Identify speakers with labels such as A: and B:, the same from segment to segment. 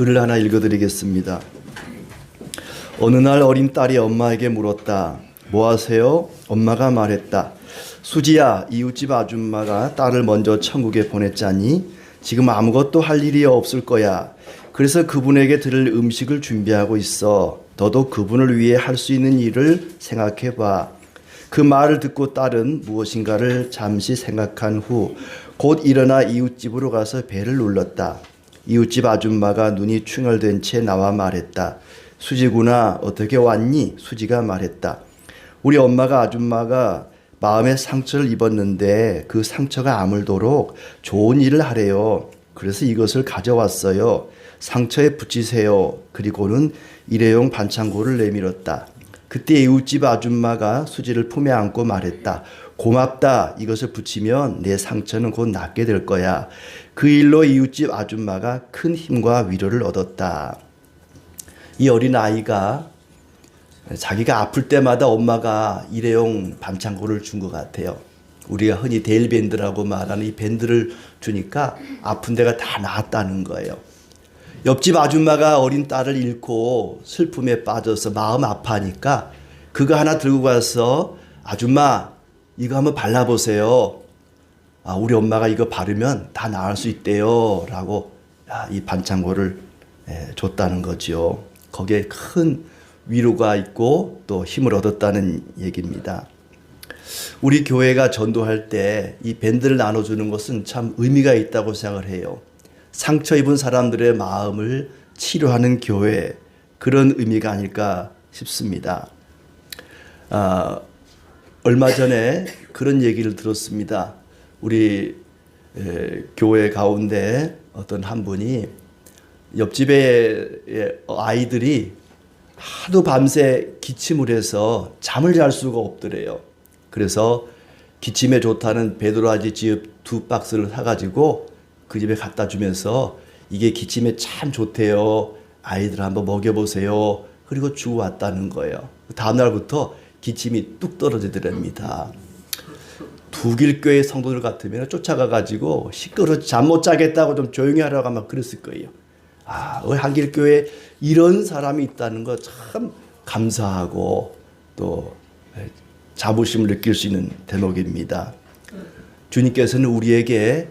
A: 글을 하나 읽어드리겠습니다. 어느 날 어린 딸이 엄마에게 물었다. 뭐 하세요? 엄마가 말했다. 수지야, 이웃집 아줌마가 딸을 먼저 천국에 보냈잖니? 지금 아무것도 할 일이 없을 거야. 그래서 그분에게 드릴 음식을 준비하고 있어. 너도 그분을 위해 할 수 있는 일을 생각해봐. 그 말을 듣고 딸은 무엇인가를 잠시 생각한 후 곧 일어나 이웃집으로 가서 벨을 눌렀다. 이웃집 아줌마가 눈이 충혈된 채 나와 말했다. 수지구나, 어떻게 왔니? 수지가 말했다. 우리 엄마가 아줌마가 마음에 상처를 입었는데 그 상처가 아물도록 좋은 일을 하래요. 그래서 이것을 가져왔어요. 상처에 붙이세요. 그리고는 일회용 반창고를 내밀었다. 그때 이웃집 아줌마가 수지를 품에 안고 말했다. 고맙다. 이것을 붙이면 내 상처는 곧 낫게 될 거야. 그 일로 이웃집 아줌마가 큰 힘과 위로를 얻었다. 이 어린 아이가 자기가 아플 때마다 엄마가 일회용 반창고를 준 것 같아요. 우리가 흔히 데일밴드라고 말하는 이 밴드를 주니까 아픈 데가 다 나았다는 거예요. 옆집 아줌마가 어린 딸을 잃고 슬픔에 빠져서 마음 아파하니까 그거 하나 들고 가서 아줌마 이거 한번 발라보세요. 우리 엄마가 이거 바르면 다 나을 수 있대요. 라고 이 반창고를 줬다는 거죠. 거기에 큰 위로가 있고 또 힘을 얻었다는 얘기입니다. 우리 교회가 전도할 때 이 밴드를 나눠주는 것은 참 의미가 있다고 생각을 해요. 상처 입은 사람들의 마음을 치료하는 교회, 그런 의미가 아닐까 싶습니다. 얼마 전에 그런 얘기를 들었습니다. 우리 교회 가운데 어떤 한 분이 옆집의 아이들이 하도 밤새 기침을 해서 잠을 잘 수가 없더래요. 그래서 기침에 좋다는 베드로아지 지읍 2박스를 사가지고 그 집에 갖다 주면서 이게 기침에 참 좋대요. 아이들 한번 먹여보세요. 그리고 주고 왔다는 거예요. 다음 날부터 기침이 뚝 떨어지더랍니다. 두길교회 성도들 같으면 쫓아가가지고 시끄러워 잠 못 자겠다고 좀 조용히 하라고 하면 그랬을 거예요. 우리 한길교회에 이런 사람이 있다는 거 참 감사하고 또 자부심을 느낄 수 있는 대목입니다. 주님께서는 우리에게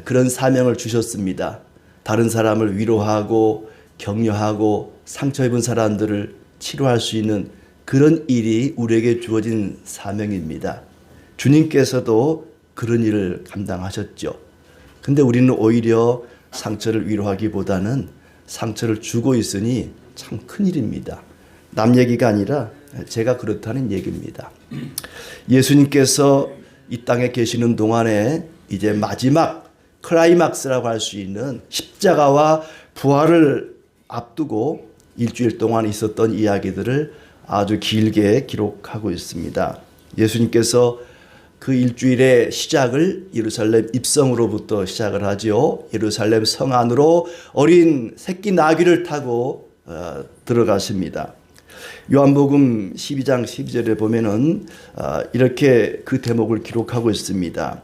A: 그런 사명을 주셨습니다. 다른 사람을 위로하고 격려하고 상처 입은 사람들을 치료할 수 있는 그런 일이 우리에게 주어진 사명입니다. 주님께서도 그런 일을 감당하셨죠. 근데 우리는 오히려 상처를 위로하기보다는 상처를 주고 있으니 참 큰일입니다. 남 얘기가 아니라 제가 그렇다는 얘기입니다. 예수님께서 이 땅에 계시는 동안에 이제 마지막 클라이막스라고 할 수 있는 십자가와 부활을 앞두고 일주일 동안 있었던 이야기들을 아주 길게 기록하고 있습니다. 예수님께서 그 일주일의 시작을 예루살렘 입성으로부터 시작을 하죠. 예루살렘 성 안으로 어린 새끼 나귀를 타고 들어가십니다. 요한복음 12장 12절에 보면은 이렇게 그 대목을 기록하고 있습니다.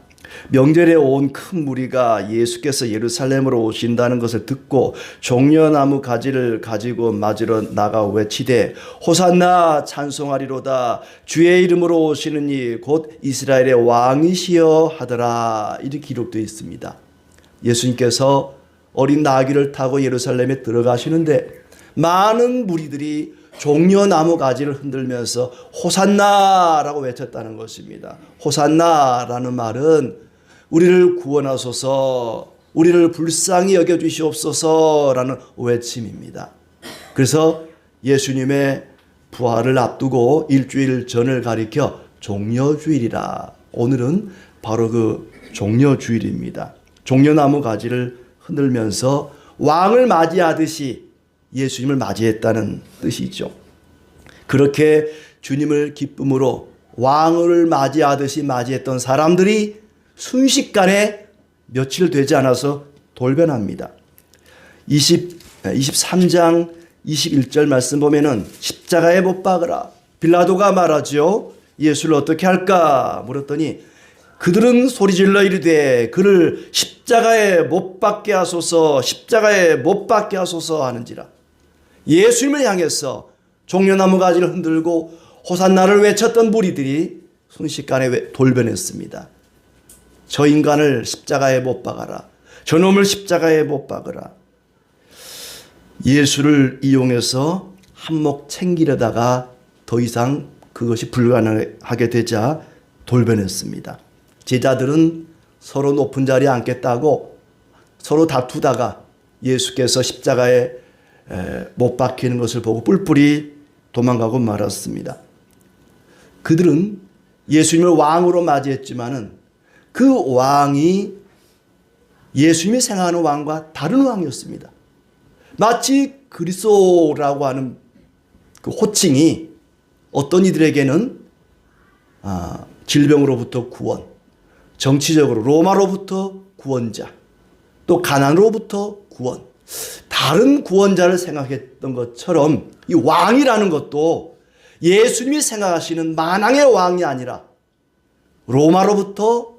A: 명절에 온 큰 무리가 예수께서 예루살렘으로 오신다는 것을 듣고 종려나무 가지를 가지고 맞으러 나가 외치되 호산나 찬송하리로다 주의 이름으로 오시는 이 곧 이스라엘의 왕이시여 하더라. 이렇게 기록되어 있습니다. 예수님께서 어린 나귀를 타고 예루살렘에 들어가시는데 많은 무리들이 종려나무 가지를 흔들면서 호산나라고 외쳤다는 것입니다. 호산나라는 말은 우리를 구원하소서, 우리를 불쌍히 여겨주시옵소서라는 외침입니다. 그래서 예수님의 부활을 앞두고 일주일 전을 가리켜 종려주일이라. 오늘은 바로 그 종려주일입니다. 종려나무 가지를 흔들면서 왕을 맞이하듯이 예수님을 맞이했다는 뜻이죠. 그렇게 주님을 기쁨으로 왕을 맞이하듯이 맞이했던 사람들이 순식간에 며칠 되지 않아서 돌변합니다. 23장 21절 말씀 보면은 십자가에 못 박으라. 빌라도가 말하죠. 예수를 어떻게 할까 물었더니 그들은 소리질러 이르되 그를 십자가에 못 박게 하소서, 십자가에 못 박게 하소서 하는지라. 예수님을 향해서 종려나무 가지를 흔들고 호산나를 외쳤던 무리들이 순식간에 돌변했습니다. 저 인간을 십자가에 못 박아라. 저놈을 십자가에 못 박으라. 예수를 이용해서 한몫 챙기려다가 더 이상 그것이 불가능하게 되자 돌변했습니다. 제자들은 서로 높은 자리에 앉겠다고 서로 다투다가 예수께서 십자가에 못 박히는 것을 보고 뿔뿔이 도망가고 말았습니다. 그들은 예수님을 왕으로 맞이했지만은 그 왕이 예수님이 생각하는 왕과 다른 왕이었습니다. 마치 그리스도라고 하는 그 호칭이 어떤 이들에게는 질병으로부터 구원, 정치적으로 로마로부터 구원자, 또 가난으로부터 구원, 다른 구원자를 생각했던 것처럼 이 왕이라는 것도 예수님이 생각하시는 만왕의 왕이 아니라 로마로부터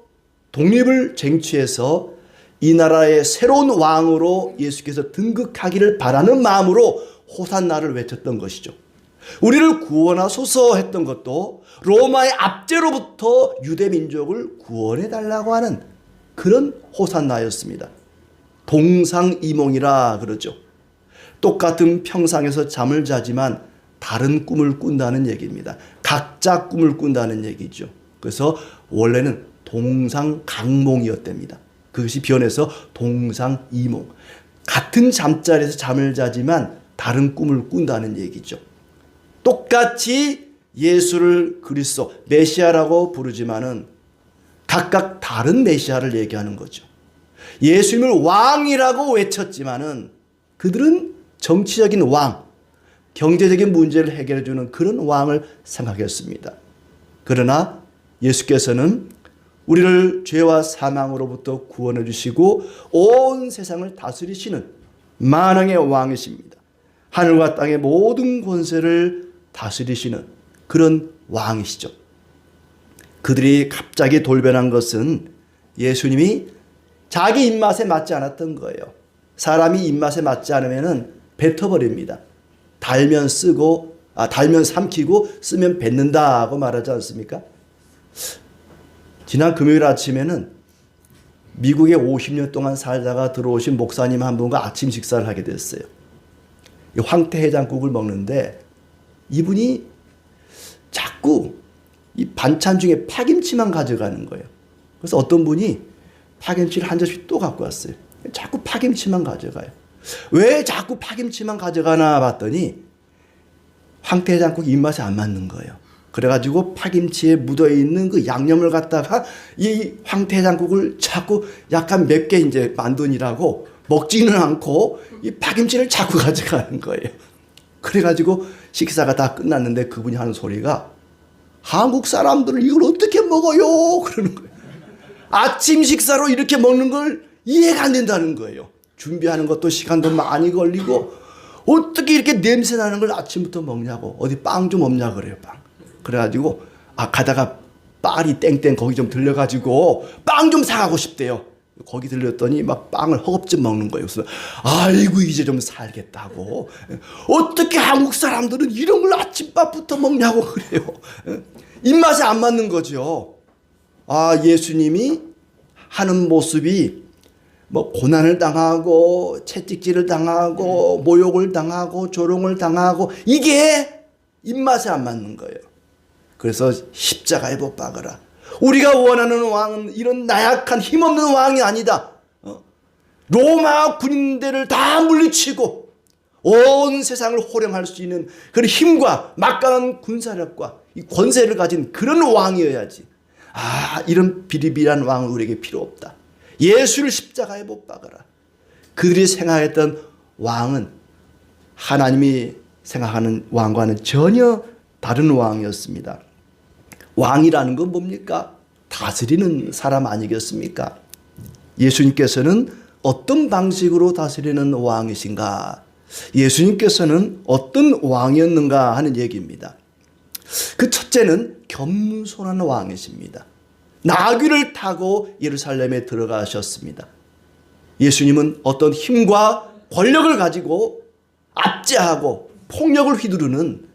A: 독립을 쟁취해서 이 나라의 새로운 왕으로 예수께서 등극하기를 바라는 마음으로 호산나를 외쳤던 것이죠. 우리를 구원하소서 했던 것도 로마의 압제로부터 유대 민족을 구원해 달라고 하는 그런 호산나였습니다. 동상이몽이라 그러죠. 똑같은 평상에서 잠을 자지만 다른 꿈을 꾼다는 얘기입니다. 각자 꿈을 꾼다는 얘기죠. 그래서 원래는 동상각몽이었답니다. 그것이 변해서 동상이몽. 같은 잠자리에서 잠을 자지만 다른 꿈을 꾼다는 얘기죠. 똑같이 예수를 그리스도, 메시아라고 부르지만은 각각 다른 메시아를 얘기하는 거죠. 예수님을 왕이라고 외쳤지만은 그들은 정치적인 왕, 경제적인 문제를 해결해 주는 그런 왕을 생각했습니다. 그러나 예수께서는 우리를 죄와 사망으로부터 구원해 주시고 온 세상을 다스리시는 만왕의 왕이십니다. 하늘과 땅의 모든 권세를 다스리시는 그런 왕이시죠. 그들이 갑자기 돌변한 것은 예수님이 자기 입맛에 맞지 않았던 거예요. 사람이 입맛에 맞지 않으면 뱉어버립니다. 달면 쓰고, 달면 삼키고 쓰면 뱉는다고 말하지 않습니까? 지난 금요일 아침에는 미국에 50년 동안 살다가 들어오신 목사님 한 분과 아침 식사를 하게 됐어요. 황태해장국을 먹는데 이분이 자꾸 이 반찬 중에 파김치만 가져가는 거예요. 그래서 어떤 분이 파김치를 한 접시 또 갖고 왔어요. 자꾸 파김치만 가져가요. 왜 자꾸 파김치만 가져가나 봤더니 황태해장국이 입맛에 안 맞는 거예요. 그래가지고 파김치에 묻어있는 그 양념을 갖다가 이 황태해장국을 자꾸 약간 맵게 이제 만드니라고 먹지는 않고 이 파김치를 자꾸 가져가는 거예요. 그래가지고 식사가 다 끝났는데 그분이 하는 소리가 한국 사람들은 이걸 어떻게 먹어요? 그러는 거예요. 아침 식사로 이렇게 먹는 걸 이해가 안 된다는 거예요. 준비하는 것도 시간도 많이 걸리고 어떻게 이렇게 냄새 나는 걸 아침부터 먹냐고. 어디 빵 좀 없냐 그래요. 빵. 그래가지고 가다가 파리 땡땡 거기 좀 들려가지고 빵 좀 사가고 싶대요. 거기 들렸더니 막 빵을 허겁지겁 먹는 거예요. 그래서 아이고 이제 좀 살겠다고. 어떻게 한국 사람들은 이런 걸 아침밥부터 먹냐고 그래요. 입맛에 안 맞는 거죠. 예수님이 하는 모습이 뭐 고난을 당하고 채찍질을 당하고 모욕을 당하고 조롱을 당하고 이게 입맛에 안 맞는 거예요. 그래서 십자가에 못 박으라. 우리가 원하는 왕은 이런 나약한 힘없는 왕이 아니다. 로마 군인들을 다 물리치고 온 세상을 호령할 수 있는 그런 힘과 막강한 군사력과 이 권세를 가진 그런 왕이어야지. 이런 비리비리한 왕은 우리에게 필요 없다. 예수를 십자가에 못 박아라. 그들이 생각했던 왕은 하나님이 생각하는 왕과는 전혀 다른 왕이었습니다. 왕이라는 건 뭡니까? 다스리는 사람 아니겠습니까? 예수님께서는 어떤 방식으로 다스리는 왕이신가? 예수님께서는 어떤 왕이었는가 하는 얘기입니다. 그 첫째는 겸손한 왕이십니다. 나귀를 타고 예루살렘에 들어가셨습니다. 예수님은 어떤 힘과 권력을 가지고 압제하고 폭력을 휘두르는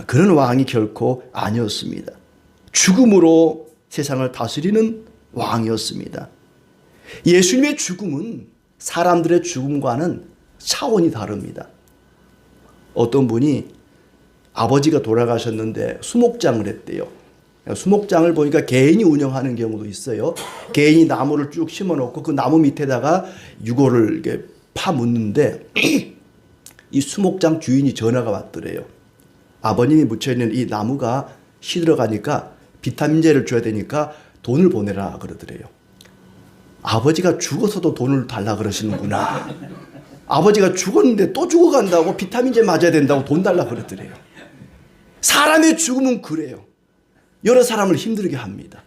A: 그런 왕이 결코 아니었습니다. 죽음으로 세상을 다스리는 왕이었습니다. 예수님의 죽음은 사람들의 죽음과는 차원이 다릅니다. 어떤 분이 아버지가 돌아가셨는데 수목장을 했대요. 수목장을 보니까 개인이 운영하는 경우도 있어요. 개인이 나무를 쭉 심어놓고 그 나무 밑에다가 유골을 이렇게 파묻는데 이 수목장 주인이 전화가 왔더래요. 아버님이 묻혀있는 이 나무가 시들어가니까 비타민제를 줘야 되니까 돈을 보내라 그러더래요. 아버지가 죽어서도 돈을 달라 그러시는구나. 아버지가 죽었는데 또 죽어간다고 비타민제 맞아야 된다고 돈 달라 그러더래요. 사람의 죽음은 그래요. 여러 사람을 힘들게 합니다.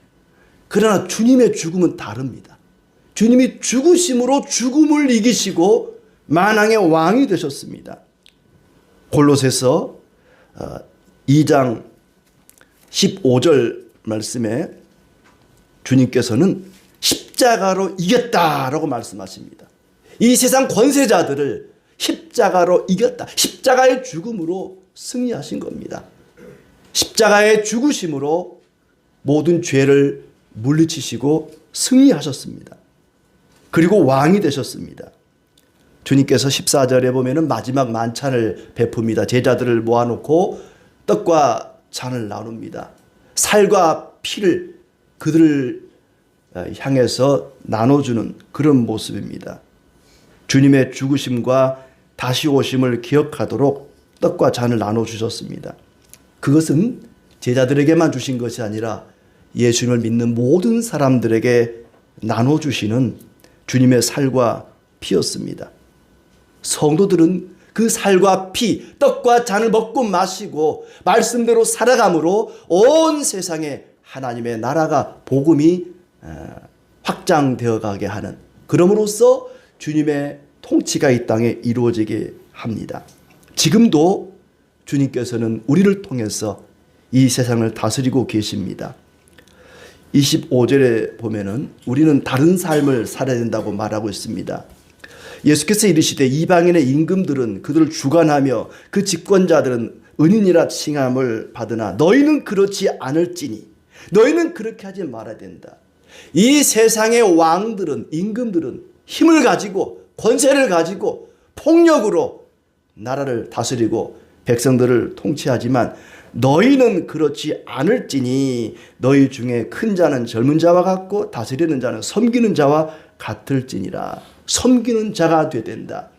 A: 그러나 주님의 죽음은 다릅니다. 주님이 죽으심으로 죽음을 이기시고 만왕의 왕이 되셨습니다. 골로새서 2장 15절 말씀에 주님께서는 십자가로 이겼다라고 말씀하십니다. 이 세상 권세자들을 십자가로 이겼다. 십자가의 죽음으로 승리하신 겁니다. 십자가의 죽으심으로 모든 죄를 물리치시고 승리하셨습니다. 그리고 왕이 되셨습니다. 주님께서 14절에 보면은 마지막 만찬을 베풉니다. 제자들을 모아놓고 떡과 잔을 나눕니다. 살과 피를 그들을 향해서 나눠주는 그런 모습입니다. 주님의 죽으심과 다시 오심을 기억하도록 떡과 잔을 나눠주셨습니다. 그것은 제자들에게만 주신 것이 아니라 예수님을 믿는 모든 사람들에게 나눠주시는 주님의 살과 피였습니다. 성도들은 그 살과 피, 떡과 잔을 먹고 마시고 말씀대로 살아감으로 온 세상에 하나님의 나라가 복음이 확장되어 가게 하는, 그럼으로써 주님의 통치가 이 땅에 이루어지게 합니다. 지금도 주님께서는 우리를 통해서 이 세상을 다스리고 계십니다. 25절에 보면은 우리는 다른 삶을 살아야 된다고 말하고 있습니다. 예수께서 이르시되 이방인의 임금들은 그들을 주관하며 그 집권자들은 은인이라 칭함을 받으나 너희는 그렇지 않을지니 너희는 그렇게 하지 말아야 된다. 이 세상의 왕들은, 임금들은 힘을 가지고 권세를 가지고 폭력으로 나라를 다스리고 백성들을 통치하지만 너희는 그렇지 않을지니 너희 중에 큰 자는 젊은 자와 같고 다스리는 자는 섬기는 자와 같을지니라. 섬기는 자가 되어야 된다.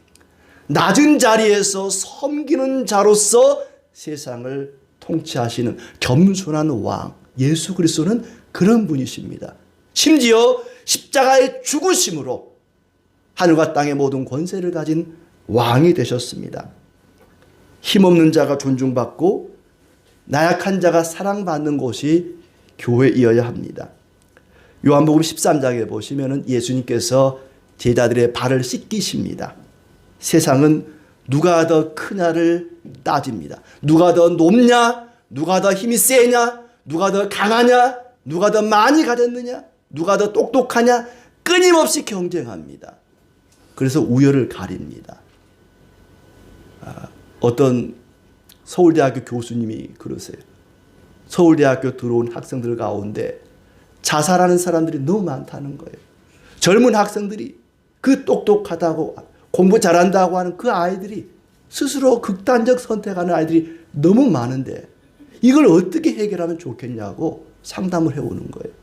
A: 낮은 자리에서 섬기는 자로서 세상을 통치하시는 겸손한 왕 예수 그리스도는 그런 분이십니다. 심지어 십자가의 죽으심으로 하늘과 땅의 모든 권세를 가진 왕이 되셨습니다. 힘없는 자가 존중받고 나약한 자가 사랑받는 곳이 교회이어야 합니다. 요한복음 13장에 보시면 예수님께서 제자들의 발을 씻기십니다. 세상은 누가 더 크냐를 따집니다. 누가 더 높냐, 누가 더 힘이 세냐, 누가 더 강하냐, 누가 더 많이 가졌느냐, 누가 더 똑똑하냐, 끊임없이 경쟁합니다. 그래서 우열을 가립니다. 어떤 서울대학교 교수님이 그러세요. 서울대학교 들어온 학생들 가운데 자살하는 사람들이 너무 많다는 거예요. 젊은 학생들이 그 똑똑하다고 공부 잘한다고 하는 그 아이들이 스스로 극단적 선택하는 아이들이 너무 많은데 이걸 어떻게 해결하면 좋겠냐고 상담을 해오는 거예요.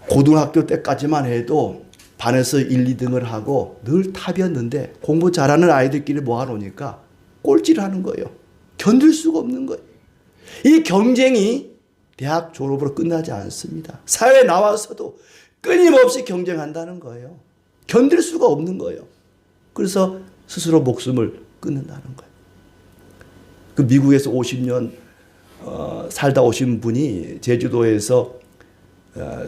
A: 고등학교 때까지만 해도 반에서 1, 2등을 하고 늘 탑이었는데 공부 잘하는 아이들끼리 모아놓으니까 꼴찌를 하는 거예요. 견딜 수가 없는 거예요. 이 경쟁이 대학 졸업으로 끝나지 않습니다. 사회에 나와서도 끊임없이 경쟁한다는 거예요. 견딜 수가 없는 거예요. 그래서 스스로 목숨을 끊는다는 거예요. 그 미국에서 50년 살다 오신 분이 제주도에서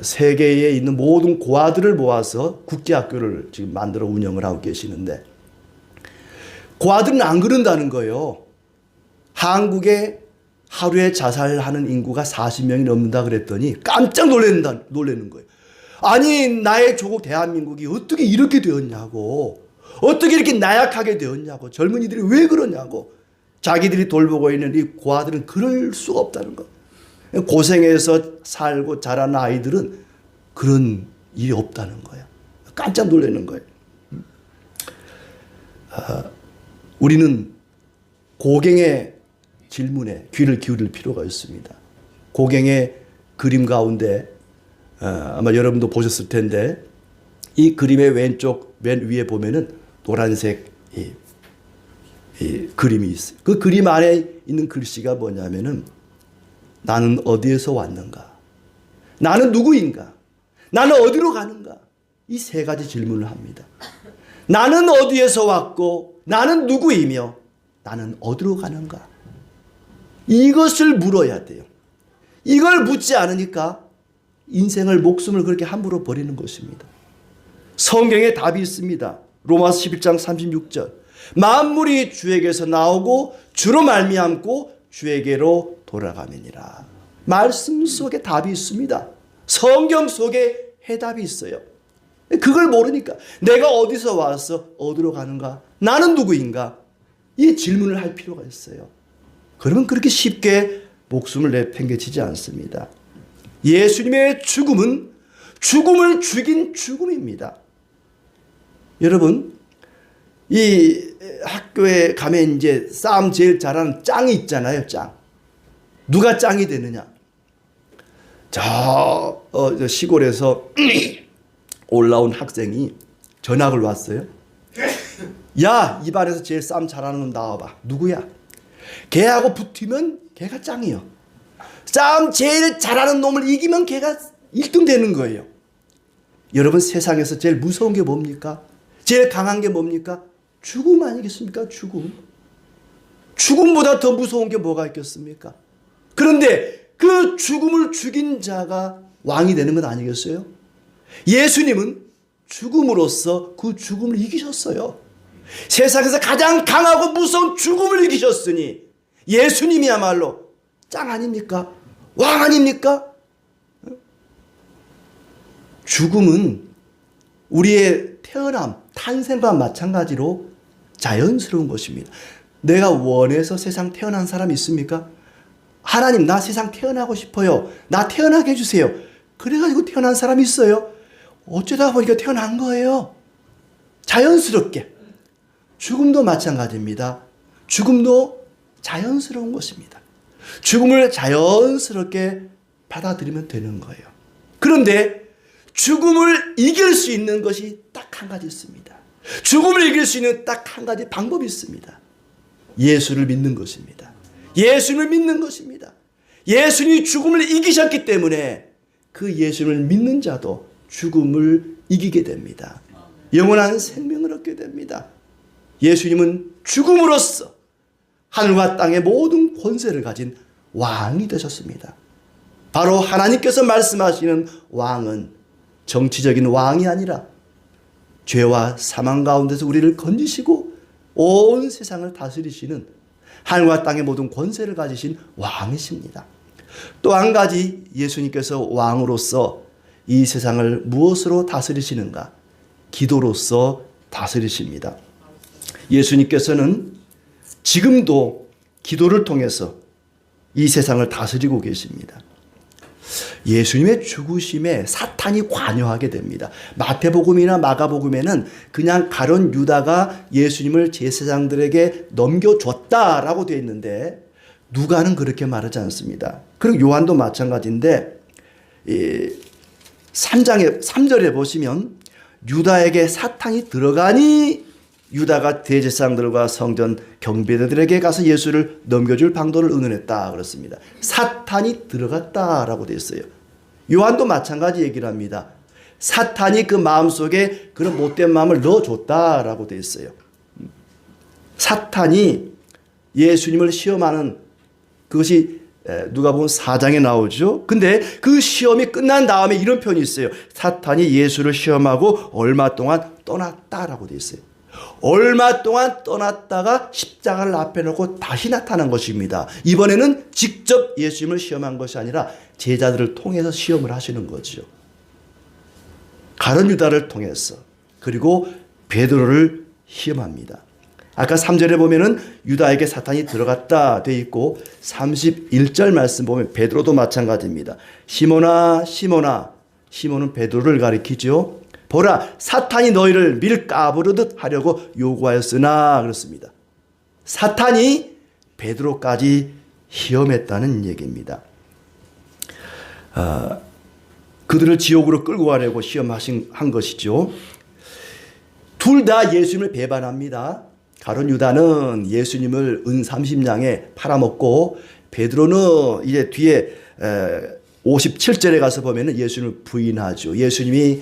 A: 세계에 있는 모든 고아들을 모아서 국제학교를 지금 만들어 운영을 하고 계시는데 고아들은 안 그런다는 거예요. 한국의 하루에 자살하는 인구가 40명이 넘는다 그랬더니 깜짝 놀라는 거예요. 아니, 나의 조국 대한민국이 어떻게 이렇게 되었냐고, 어떻게 이렇게 나약하게 되었냐고, 젊은이들이 왜 그러냐고. 자기들이 돌보고 있는 이 고아들은 그럴 수가 없다는 거. 고생해서 살고 자란 아이들은 그런 일이 없다는 거야. 깜짝 놀라는 거예요. 우리는 고갱의 질문에 귀를 기울일 필요가 있습니다. 고갱의 그림 가운데 아마 여러분도 보셨을 텐데, 이 그림의 왼쪽 맨 위에 보면은 노란색 이 그림이 있어요. 그 그림 안에 있는 글씨가 뭐냐면은 나는 어디에서 왔는가? 나는 누구인가? 나는 어디로 가는가? 이 세 가지 질문을 합니다. 나는 어디에서 왔고, 나는 누구이며, 나는 어디로 가는가? 이것을 물어야 돼요. 이걸 묻지 않으니까 인생을, 목숨을 그렇게 함부로 버리는 것입니다. 성경에 답이 있습니다. 로마서 11장 36절. 만물이 주에게서 나오고 주로 말미암고 주에게로 돌아가느니라. 말씀 속에 답이 있습니다. 성경 속에 해답이 있어요. 그걸 모르니까 내가 어디서 와서 어디로 가는가, 나는 누구인가, 이 질문을 할 필요가 있어요. 그러면 그렇게 쉽게 목숨을 내팽개치지 않습니다. 예수님의 죽음은 죽음을 죽인 죽음입니다. 여러분, 이 학교에 가면 이제 싸움 제일 잘하는 짱이 있잖아요. 짱. 누가 짱이 되느냐? 저 시골에서 올라온 학생이 전학을 왔어요. 야, 이 반에서 제일 싸움 잘하는 놈 나와봐. 누구야? 걔하고 붙으면 걔가 짱이요. 싸움 제일 잘하는 놈을 이기면 걔가 1등 되는 거예요. 여러분, 세상에서 제일 무서운 게 뭡니까? 제일 강한 게 뭡니까? 죽음 아니겠습니까? 죽음. 죽음보다 더 무서운 게 뭐가 있겠습니까? 그런데 그 죽음을 죽인 자가 왕이 되는 건 아니겠어요? 예수님은 죽음으로써 그 죽음을 이기셨어요. 세상에서 가장 강하고 무서운 죽음을 이기셨으니 예수님이야말로 짱 아닙니까? 왕 아닙니까? 죽음은 우리의 태어남, 탄생과 마찬가지로 자연스러운 것입니다. 내가 원해서 세상 태어난 사람 있습니까? 하나님, 나 세상 태어나고 싶어요. 나 태어나게 해주세요. 그래가지고 태어난 사람이 있어요. 어쩌다 보니까 태어난 거예요. 자연스럽게. 죽음도 마찬가지입니다. 죽음도 자연스러운 것입니다. 죽음을 자연스럽게 받아들이면 되는 거예요. 그런데 죽음을 이길 수 있는 것이 딱 한 가지 있습니다. 죽음을 이길 수 있는 딱 한 가지 방법이 있습니다. 예수를 믿는 것입니다. 예수를 믿는 것입니다. 예수님이 죽음을 이기셨기 때문에 그 예수를 믿는 자도 죽음을 이기게 됩니다. 영원한 생명을 얻게 됩니다. 예수님은 죽음으로써 하늘과 땅의 모든 권세를 가진 왕이 되셨습니다. 바로 하나님께서 말씀하시는 왕은 정치적인 왕이 아니라 죄와 사망 가운데서 우리를 건지시고 온 세상을 다스리시는 하늘과 땅의 모든 권세를 가지신 왕이십니다. 또 한 가지, 예수님께서 왕으로서 이 세상을 무엇으로 다스리시는가? 기도로서 다스리십니다. 예수님께서는 지금도 기도를 통해서 이 세상을 다스리고 계십니다. 예수님의 죽으심에 사탄이 관여하게 됩니다. 마태복음이나 마가복음에는 그냥 가룟 유다가 예수님을 제사장들에게 넘겨줬다라고 되어 있는데 누가는 그렇게 말하지 않습니다. 그리고 요한도 마찬가지인데 3절에 보시면 유다에게 사탄이 들어가니 유다가 대제사장들과 성전 경비대들에게 가서 예수를 넘겨줄 방도를 의논했다 그렇습니다. 사탄이 들어갔다라고 되어 있어요. 요한도 마찬가지 얘기를 합니다. 사탄이 그 마음속에 그런 못된 마음을 넣어줬다라고 되어 있어요. 사탄이 예수님을 시험하는 그것이 누가복음 4장에 나오죠. 근데 그 시험이 끝난 다음에 이런 표현이 있어요. 사탄이 예수를 시험하고 얼마 동안 떠났다라고 되어 있어요. 얼마 동안 떠났다가 십자가를 앞에 놓고 다시 나타난 것입니다. 이번에는 직접 예수님을 시험한 것이 아니라 제자들을 통해서 시험을 하시는 거죠. 가룟 유다를 통해서, 그리고 베드로를 시험합니다. 아까 3절에 보면은 유다에게 사탄이 들어갔다 돼 있고 31절 말씀 보면 베드로도 마찬가지입니다. 시몬아 시몬아, 시몬은 베드로를 가리키죠. 보라, 사탄이 너희를 밀 까부르듯 하려고 요구하였으나, 그렇습니다. 사탄이 베드로까지 시험했다는 얘기입니다. 그들을 지옥으로 끌고 가려고 시험한 것이죠. 둘 다 예수님을 배반합니다. 가룟 유다는 예수님을 은 30냥에 팔아먹고, 베드로는 이제 뒤에 57절에 가서 보면은 예수님을 부인하죠. 예수님이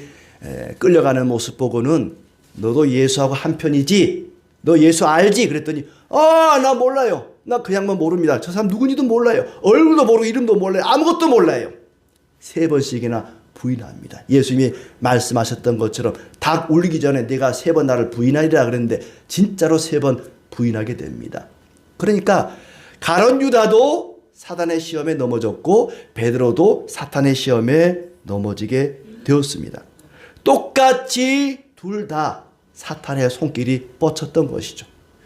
A: 끌려가는 모습 보고는 너도 예수하고 한편이지? 너 예수 알지? 그랬더니 나 몰라요. 나 그 양반 모릅니다. 저 사람 누군지도 몰라요. 얼굴도 모르고 이름도 몰라요. 아무것도 몰라요. 3번씩이나 부인합니다. 예수님이 말씀하셨던 것처럼 닭 울리기 전에 내가 3번 나를 부인하리라 그랬는데 진짜로 3번 부인하게 됩니다. 그러니까 가룟 유다도 사단의 시험에 넘어졌고 베드로도 사탄의 시험에 넘어지게 되었습니다. 똑같이 둘 다 사탄의 손길이 뻗쳤던 것이죠.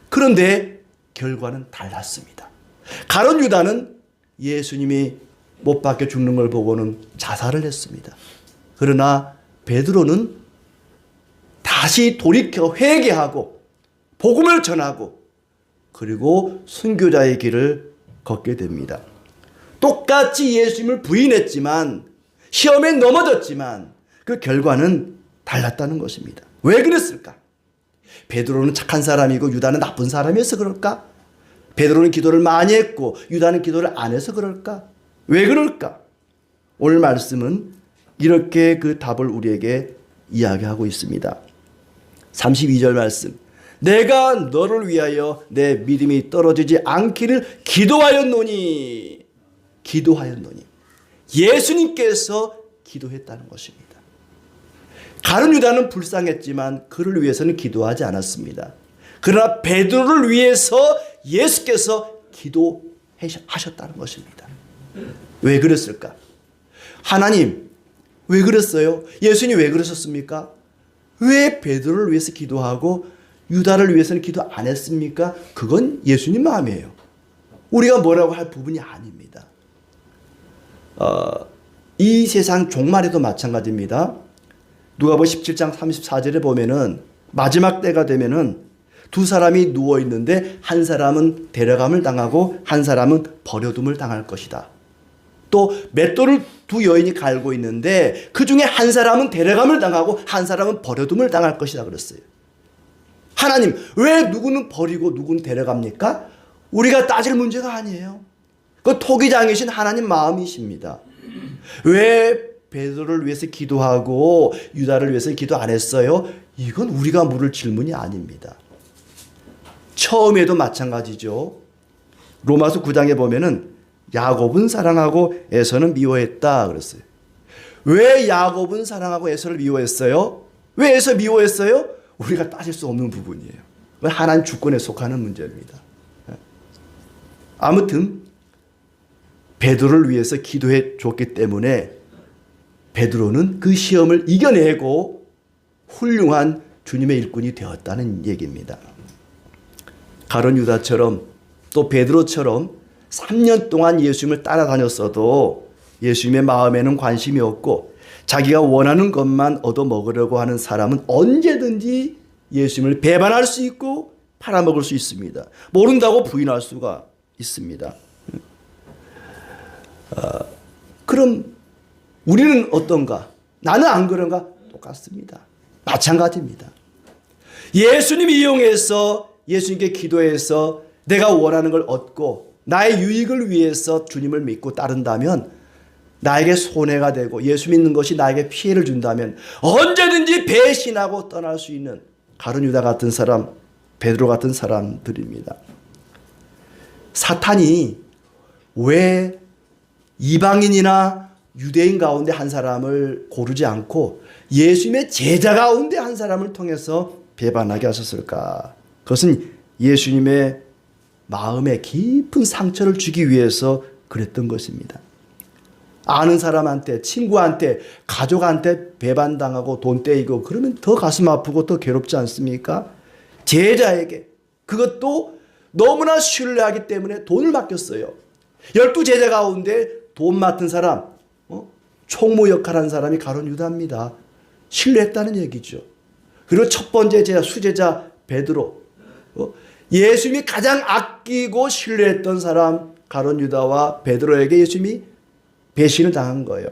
A: 그런데 결과는 달랐습니다. 가룟 유다는 예수님이 못 박혀 죽는 걸 보고는 자살을 했습니다. 그러나 베드로는 다시 돌이켜 회개하고 복음을 전하고 그리고 순교자의 길을 걷게 됩니다. 똑같이 예수님을 부인했지만, 시험에 넘어졌지만 그 결과는 달랐다는 것입니다. 왜 그랬을까? 베드로는 착한 사람이고 유다는 나쁜 사람이어서 그럴까? 베드로는 기도를 많이 했고 유다는 기도를 안 해서 그럴까? 왜 그럴까? 오늘 말씀은 이렇게 그 답을 우리에게 이야기하고 있습니다. 32절 말씀. 내가 너를 위하여 내 믿음이 떨어지지 않기를 기도하였노니. 기도하였노니. 예수님께서 기도했다는 것입니다. 가룟 유다는 불쌍했지만 그를 위해서는 기도하지 않았습니다. 그러나 베드로를 위해서 예수께서 기도하셨다는 것입니다. 왜 그랬을까? 하나님, 왜 그랬어요? 예수님 왜 그러셨습니까? 왜 베드로를 위해서 기도하고 유다를 위해서는 기도 안 했습니까? 그건 예수님 마음이에요. 우리가 뭐라고 할 부분이 아닙니다. 이 세상 종말에도 마찬가지입니다. 누가복음 17장 34절에 보면은 마지막 때가 되면은 두 사람이 누워 있는데 한 사람은 데려감을 당하고 한 사람은 버려둠을 당할 것이다. 또 맷돌을 두 여인이 갈고 있는데 그 중에 한 사람은 데려감을 당하고 한 사람은 버려둠을 당할 것이다 그랬어요. 하나님, 왜 누구는 버리고 누구는 데려갑니까? 우리가 따질 문제가 아니에요. 그 토기장이신 하나님 마음이십니다. 왜 베드로를 위해서 기도하고 유다를 위해서 기도 안 했어요? 이건 우리가 물을 질문이 아닙니다. 처음에도 마찬가지죠. 로마서 9장에 보면은 야곱은 사랑하고 에서는 미워했다 그랬어요. 왜 야곱은 사랑하고 에서를 미워했어요? 왜 에서 미워했어요? 우리가 따질 수 없는 부분이에요. 하나님 주권에 속하는 문제입니다. 아무튼 베드로를 위해서 기도해 줬기 때문에 베드로는 그 시험을 이겨내고 훌륭한 주님의 일꾼이 되었다는 얘기입니다. 가룟 유다처럼 또 베드로처럼 3년 동안 예수님을 따라다녔어도 예수님의 마음에는 관심이 없고 자기가 원하는 것만 얻어먹으려고 하는 사람은 언제든지 예수님을 배반할 수 있고 팔아먹을 수 있습니다. 모른다고 부인할 수가 있습니다. 그럼 우리는 어떤가? 나는 안 그런가? 똑같습니다. 마찬가지입니다. 예수님이 이용해서 예수님께 기도해서 내가 원하는 걸 얻고 나의 유익을 위해서 주님을 믿고 따른다면 나에게 손해가 되고 예수 믿는 것이 나에게 피해를 준다면 언제든지 배신하고 떠날 수 있는 가룟 유다 같은 사람, 베드로 같은 사람들입니다. 사탄이 왜 이방인이나 유대인 가운데 한 사람을 고르지 않고 예수님의 제자 가운데 한 사람을 통해서 배반하게 하셨을까? 그것은 예수님의 마음에 깊은 상처를 주기 위해서 그랬던 것입니다. 아는 사람한테, 친구한테, 가족한테 배반당하고 돈 떼이고 그러면 더 가슴 아프고 더 괴롭지 않습니까? 제자에게 그것도 너무나 신뢰하기 때문에 돈을 맡겼어요. 12제자 가운데 돈 맡은 사람, 총무 역할한 사람이 가룟 유다입니다. 신뢰했다는 얘기죠. 그리고 첫 번째 제자, 수제자 베드로, 예수님이 가장 아끼고 신뢰했던 사람 가룟 유다와 베드로에게 예수님이 배신을 당한 거예요.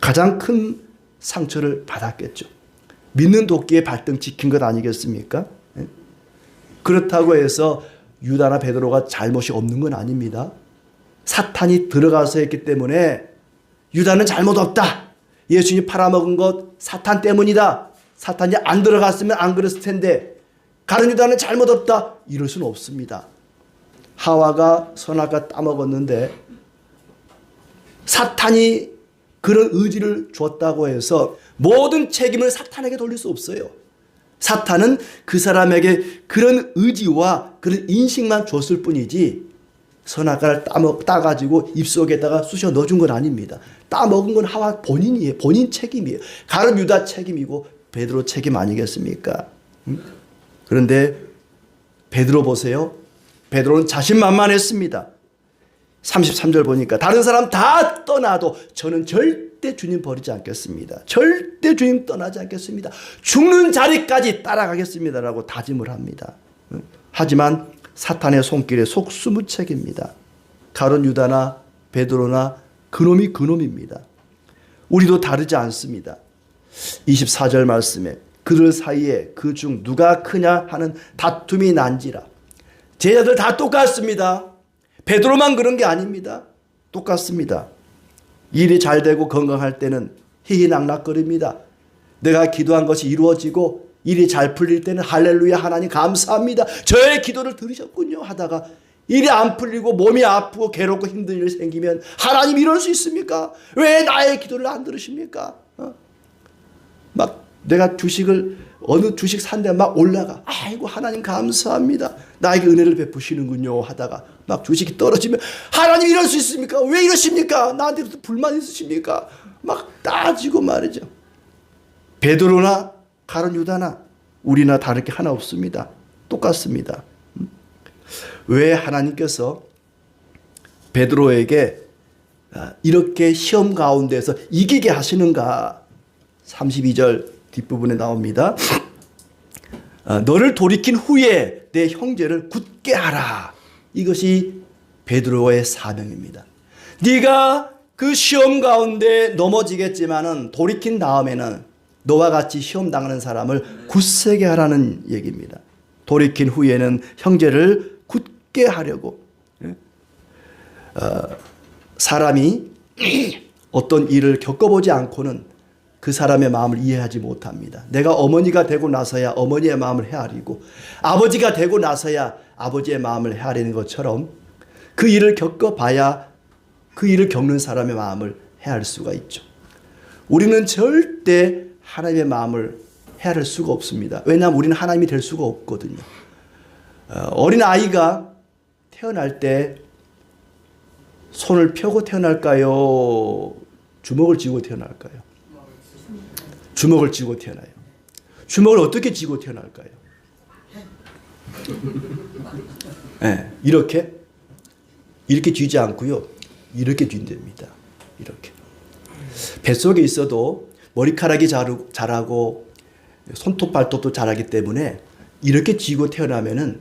A: 가장 큰 상처를 받았겠죠. 믿는 도끼에 발등 찍힌 것 아니겠습니까? 그렇다고 해서 유다나 베드로가 잘못이 없는 건 아닙니다. 사탄이 들어가서 했기 때문에 유다는 잘못 없다. 예수님이 팔아먹은 것 사탄 때문이다. 사탄이 안 들어갔으면 안 그랬을 텐데 가룟 유다는 잘못 없다. 이럴 수는 없습니다. 하와가 선악과 따먹었는데 사탄이 그런 의지를 줬다고 해서 모든 책임을 사탄에게 돌릴 수 없어요. 사탄은 그 사람에게 그런 의지와 그런 인식만 줬을 뿐이지 선악과를 따가지고 입속에다가 쑤셔 넣어준 건 아닙니다. 따먹은 건 하와 본인이에요. 본인 책임이에요. 가룟 유다 책임이고 베드로 책임 아니겠습니까? 그런데 베드로 보세요. 베드로는 자신만만했습니다. 33절 보니까 다른 사람 다 떠나도 저는 절대 주님 버리지 않겠습니다. 절대 주님 떠나지 않겠습니다. 죽는 자리까지 따라가겠습니다라고 다짐을 합니다. 하지만 사탄의 손길에 속수무책입니다. 가룟 유다나 베드로나 그놈이 그놈입니다. 우리도 다르지 않습니다. 24절 말씀에 그들 사이에 그 중 누가 크냐 하는 다툼이 난지라. 제자들 다 똑같습니다. 베드로만 그런 게 아닙니다. 똑같습니다. 일이 잘 되고 건강할 때는 희희낙낙거립니다. 내가 기도한 것이 이루어지고 일이 잘 풀릴 때는 할렐루야 하나님 감사합니다. 저의 기도를 들으셨군요 하다가 일이 안 풀리고 몸이 아프고 괴롭고 힘든 일이 생기면 하나님 이럴 수 있습니까? 왜 나의 기도를 안 들으십니까? 막 내가 어느 주식 산데 막 올라가. 아이고 하나님 감사합니다. 나에게 은혜를 베푸시는군요 하다가 막 주식이 떨어지면 하나님 이럴 수 있습니까? 왜 이러십니까? 나한테 불만 있으십니까? 막 따지고 말이죠. 베드로나 가룟 유다나 우리나 다를 게 하나 없습니다. 똑같습니다. 왜 하나님께서 베드로에게 이렇게 시험 가운데서 이기게 하시는가? 32절 뒷부분에 나옵니다. 너를 돌이킨 후에 내 형제를 굳게 하라. 이것이 베드로의 사명입니다. 네가 그 시험 가운데 넘어지겠지만은 돌이킨 다음에는 너와 같이 시험 당하는 사람을 굳세게 하라는 얘기입니다. 돌이킨 후에는 형제를 굳게 하려고. 사람이 어떤 일을 겪어보지 않고는 그 사람의 마음을 이해하지 못합니다. 내가 어머니가 되고 나서야 어머니의 마음을 헤아리고 아버지가 되고 나서야 아버지의 마음을 헤아리는 것처럼 그 일을 겪어봐야 그 일을 겪는 사람의 마음을 헤아릴 수가 있죠. 우리는 절대 하나님의 마음을 헤아릴 수가 없습니다. 왜냐하면 우리는 하나님이 될 수가 없거든요. 어린 아이가 태어날 때 손을 펴고 태어날까요? 주먹을 쥐고 태어날까요? 주먹을 쥐고 태어나요. 주먹을 어떻게 쥐고 태어날까요? 네, 이렇게 쥐지 않고요. 이렇게 쥔답니다. 이렇게. 뱃속에 있어도 머리카락이 자라고 손톱 발톱도 자라기 때문에 이렇게 쥐고 태어나면은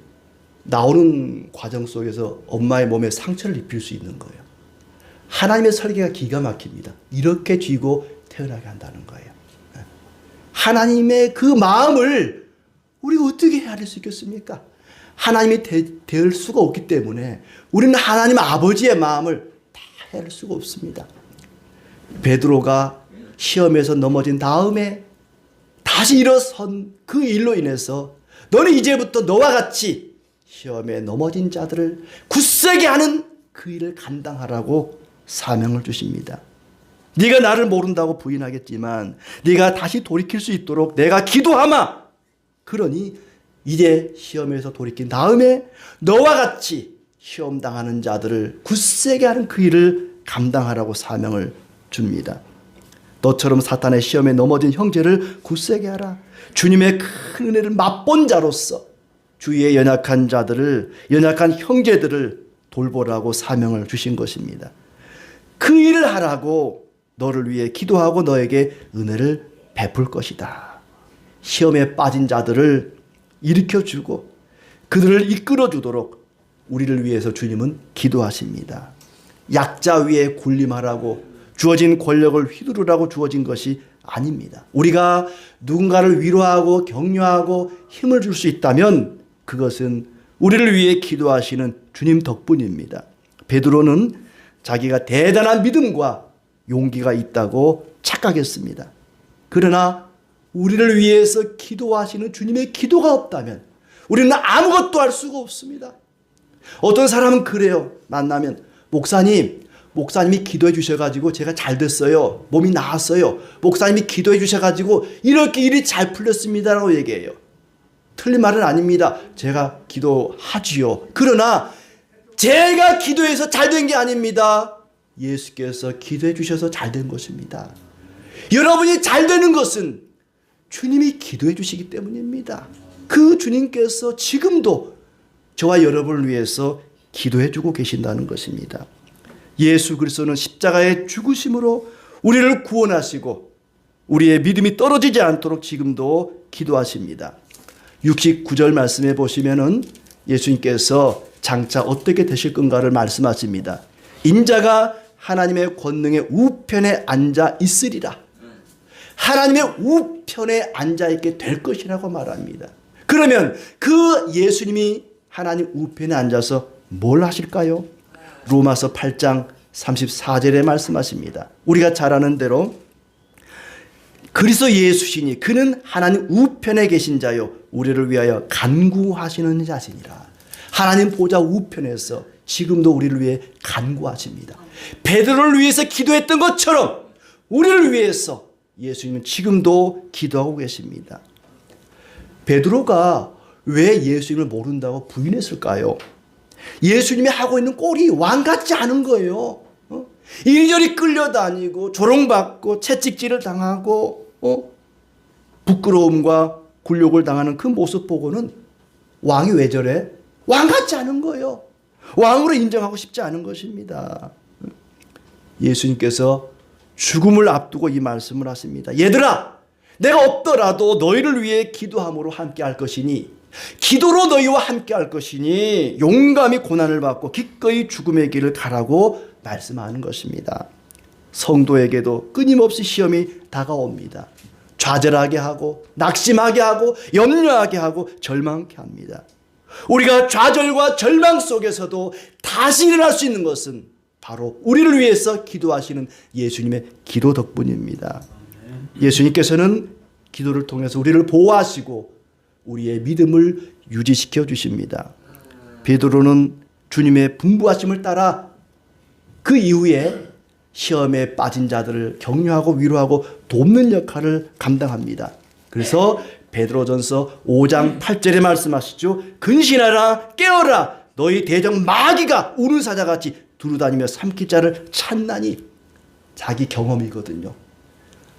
A: 나오는 과정 속에서 엄마의 몸에 상처를 입힐 수 있는 거예요. 하나님의 설계가 기가 막힙니다. 이렇게 쥐고 태어나게 한다는 거예요. 하나님의 그 마음을 우리가 어떻게 헤아릴 수 있겠습니까? 하나님이 될 수가 없기 때문에 우리는 하나님 아버지의 마음을 다 헤아릴 수가 없습니다. 베드로가 시험에서 넘어진 다음에 다시 일어선 그 일로 인해서 너는 이제부터 너와 같이 시험에 넘어진 자들을 굳세게 하는 그 일을 감당하라고 사명을 주십니다. 네가 나를 모른다고 부인하겠지만 네가 다시 돌이킬 수 있도록 내가 기도하마 그러니 이제 시험에서 돌이킨 다음에 너와 같이 시험 당하는 자들을 굳세게 하는 그 일을 감당하라고 사명을 줍니다. 너처럼 사탄의 시험에 넘어진 형제를 굳세게 하라. 주님의 큰 은혜를 맛본 자로서 주위의 연약한 자들을, 연약한 형제들을 돌보라고 사명을 주신 것입니다. 그 일을 하라고 너를 위해 기도하고 너에게 은혜를 베풀 것이다. 시험에 빠진 자들을 일으켜주고 그들을 이끌어주도록 우리를 위해서 주님은 기도하십니다. 약자 위에 군림하라고 주어진 권력을 휘두르라고 주어진 것이 아닙니다. 우리가 누군가를 위로하고 격려하고 힘을 줄 수 있다면 그것은 우리를 위해 기도하시는 주님 덕분입니다. 베드로는 자기가 대단한 믿음과 용기가 있다고 착각했습니다. 그러나 우리를 위해서 기도하시는 주님의 기도가 없다면 우리는 아무것도 할 수가 없습니다. 어떤 사람은 그래요. 만나면 목사님이 기도해 주셔가지고 제가 잘 됐어요. 몸이 나았어요. 목사님이 기도해 주셔가지고 이렇게 일이 잘 풀렸습니다라고 얘기해요. 틀린 말은 아닙니다. 제가 기도하지요. 그러나 제가 기도해서 잘 된 게 아닙니다. 예수께서 기도해 주셔서 잘 된 것입니다. 여러분이 잘 되는 것은 주님이 기도해 주시기 때문입니다. 그 주님께서 지금도 저와 여러분을 위해서 기도해 주고 계신다는 것입니다. 예수 그리스도는 십자가의 죽으심으로 우리를 구원하시고 우리의 믿음이 떨어지지 않도록 지금도 기도하십니다. 69절 말씀해 보시면은 예수님께서 장차 어떻게 되실 건가를 말씀하십니다. 인자가 하나님의 권능의 우편에 앉아 있으리라. 하나님의 우편에 앉아 있게 될 것이라고 말합니다. 그러면 그 예수님이 하나님 우편에 앉아서 뭘 하실까요? 로마서 8장 34절에 말씀하십니다. 우리가 잘 아는 대로 그리스도 예수시니 그는 하나님 우편에 계신 자요 우리를 위하여 간구하시는 자시니라. 하나님 보좌 우편에서 지금도 우리를 위해 간구하십니다. 베드로를 위해서 기도했던 것처럼 우리를 위해서 예수님은 지금도 기도하고 계십니다. 베드로가 왜 예수님을 모른다고 부인했을까요? 예수님이 하고 있는 꼴이 왕 같지 않은 거예요. 이리저리 끌려다니고 조롱받고 채찍질을 당하고 부끄러움과 굴욕을 당하는 그 모습 보고는 왕이 왜 저래? 왕 같지 않은 거예요. 왕으로 인정하고 싶지 않은 것입니다. 예수님께서 죽음을 앞두고 이 말씀을 하십니다. 얘들아, 내가 없더라도 너희를 위해 기도함으로 함께 할 것이니 기도로 너희와 함께 할 것이니 용감히 고난을 받고 기꺼이 죽음의 길을 가라고 말씀하는 것입니다. 성도에게도 끊임없이 시험이 다가옵니다. 좌절하게 하고 낙심하게 하고 염려하게 하고 절망케 합니다. 우리가 좌절과 절망 속에서도 다시 일어날 수 있는 것은 바로 우리를 위해서 기도하시는 예수님의 기도 덕분입니다. 예수님께서는 기도를 통해서 우리를 보호하시고 우리의 믿음을 유지시켜 주십니다. 베드로는 주님의 분부하심을 따라 그 이후에 시험에 빠진 자들을 격려하고 위로하고 돕는 역할을 감당합니다. 그래서 베드로전서 5장 8절에 말씀하시죠. 근신하라 깨어라 너희 대적 마귀가 우는 사자같이 두루다니며 삼킬 자를 찾나니. 자기 경험이거든요.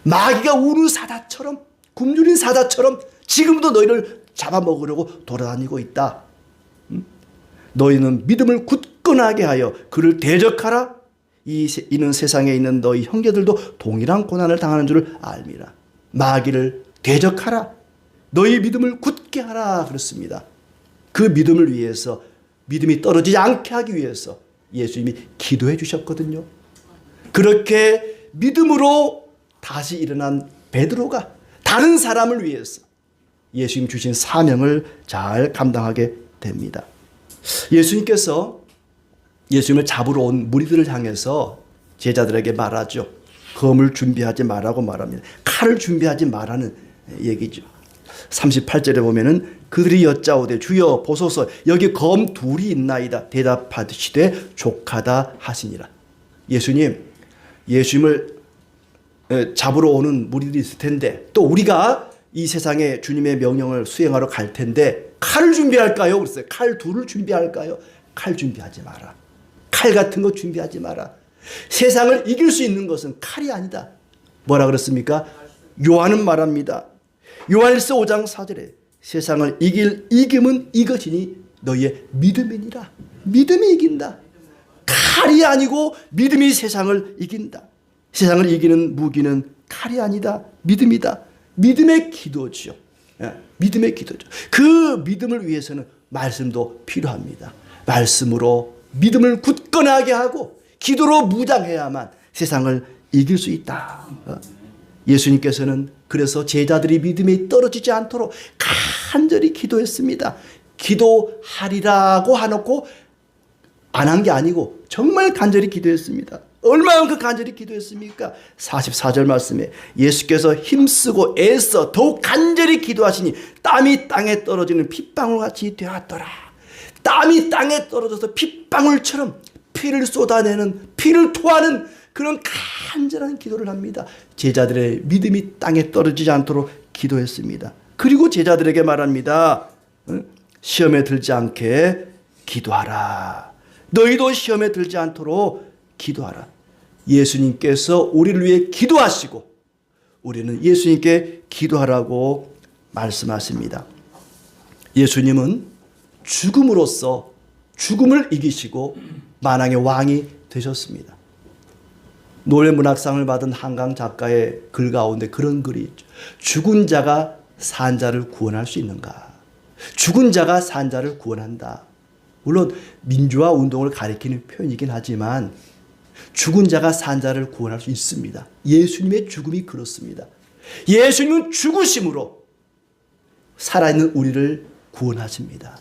A: 마귀가 우는 사자처럼 굶주린 사자처럼 지금도 너희를 잡아먹으려고 돌아다니고 있다. 너희는 믿음을 굳건하게 하여 그를 대적하라. 이는 세상에 있는 너희 형제들도 동일한 고난을 당하는 줄 알미라. 마귀를 대적하라. 너희 믿음을 굳게 하라 그렇습니다. 그 믿음을 위해서 믿음이 떨어지지 않게 하기 위해서 예수님이 기도해 주셨거든요. 그렇게 믿음으로 다시 일어난 베드로가 다른 사람을 위해서 예수님 주신 사명을 잘 감당하게 됩니다. 예수님께서 예수님을 잡으러 온 무리들을 향해서 제자들에게 말하죠. 검을 준비하지 말라고 말합니다. 칼을 준비하지 말라는 얘기죠. 38절에 보면은 그들이 여짜오되 주여 보소서 여기 검 둘이 있나이다. 대답하시되 족하다 하시니라. 예수님을 잡으러 오는 무리들이 있을 텐데 또 우리가 이 세상에 주님의 명령을 수행하러 갈 텐데 칼을 준비할까요? 그랬어요. 칼 둘을 준비할까요? 칼 준비하지 마라. 칼 같은 거 준비하지 마라. 세상을 이길 수 있는 것은 칼이 아니다. 뭐라 그랬습니까? 요한은 말합니다. 요한일서 5장 4절에 세상을 이길 이김은 이것이니 너희의 믿음이니라. 믿음이 이긴다. 칼이 아니고 믿음이 세상을 이긴다. 세상을 이기는 무기는 칼이 아니다. 믿음이다. 믿음의 기도죠. 믿음의 기도죠. 그 믿음을 위해서는 말씀도 필요합니다. 말씀으로 믿음을 굳건하게 하고 기도로 무장해야만 세상을 이길 수 있다. 예수님께서는 그래서 제자들이 믿음이 떨어지지 않도록 간절히 기도했습니다. 기도하리라고 해놓고 안 한 게 아니고 정말 간절히 기도했습니다. 얼마만큼 간절히 기도했습니까? 44절 말씀에 예수께서 힘쓰고 애써 더욱 간절히 기도하시니 땀이 땅에 떨어지는 핏방울같이 되었더라. 땀이 땅에 떨어져서 핏방울처럼 피를 쏟아내는, 피를 토하는 그런 간절한 기도를 합니다. 제자들의 믿음이 땅에 떨어지지 않도록 기도했습니다. 그리고 제자들에게 말합니다. 시험에 들지 않게 기도하라. 너희도 시험에 들지 않도록 기도하라. 예수님께서 우리를 위해 기도하시고 우리는 예수님께 기도하라고 말씀하십니다. 예수님은 죽음으로써 죽음을 이기시고 만왕의 왕이 되셨습니다. 노벨문학상을 받은 한강 작가의 글 가운데 그런 글이 있죠. 죽은 자가 산 자를 구원할 수 있는가? 죽은 자가 산 자를 구원한다. 물론 민주화 운동을 가리키는 표현이긴 하지만 죽은 자가 산 자를 구원할 수 있습니다. 예수님의 죽음이 그렇습니다. 예수님은 죽으심으로 살아있는 우리를 구원하십니다.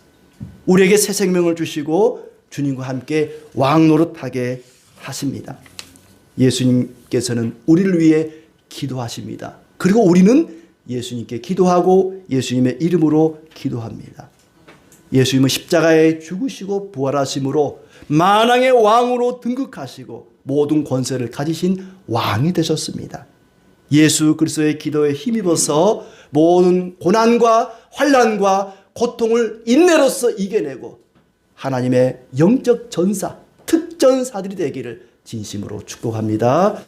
A: 우리에게 새 생명을 주시고 주님과 함께 왕노릇하게 하십니다. 예수님께서는 우리를 위해 기도하십니다. 그리고 우리는 예수님께 기도하고 예수님의 이름으로 기도합니다. 예수님은 십자가에 죽으시고 부활하심으로 만왕의 왕으로 등극하시고 모든 권세를 가지신 왕이 되셨습니다. 예수 그리스도의 기도에 힘입어서 모든 고난과 환난과 고통을 인내로서 이겨내고 하나님의 영적 전사, 특전사들이 되기를 진심으로 축복합니다.